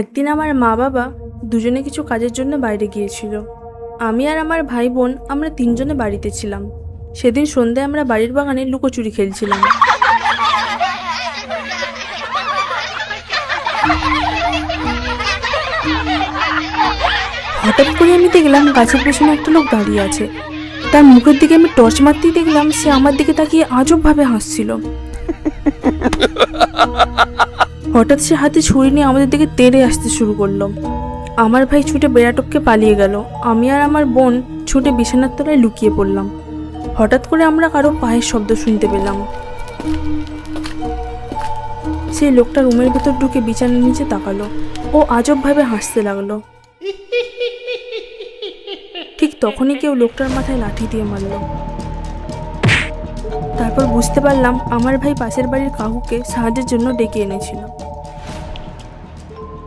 একদিন আমার মা বাবা দুজনে কিছু কাজের জন্য বাইরে গিয়েছিল। আমি আর আমার ভাই বোন আমরা তিনজনে বাড়িতে ছিলাম। সেদিন সন্ধ্যায় আমরা বাড়ির বাগানে লুকোচুরি খেলছিলাম। হঠাৎ করে আমি দেখলাম গাছের পেছনে একটা লোক দাঁড়িয়ে আছে। তার মুখের দিকে আমি টর্চ মারতেই দেখলাম সে আমার দিকে তাকিয়ে আজবভাবে হাসছিল। হঠাৎ সে হাতে ছুরি নিয়ে আমাদের দিকে তেড়ে আসতে শুরু করলো। আমার ভাই ছুটে বেড়াটপকে পালিয়ে গেল। আমি আর আমার বোন ছুটে বিছানার তলায় লুকিয়ে পড়লাম। হঠাৎ করে আমরা কারো পায়ের শব্দ শুনতে পেলাম। সেই লোকটা রুমের ভেতর ঢুকে বিছানার নিচে তাকালো। ও আজবভাবে হাসতে লাগলো। ঠিক তখনই কেউ লোকটার মাথায় লাঠি দিয়ে মারল। তারপর বুঝতে পারলাম আমার ভাই পাশের বাড়ির কাকুকে সাহায্যের জন্য ডেকে এনেছিল।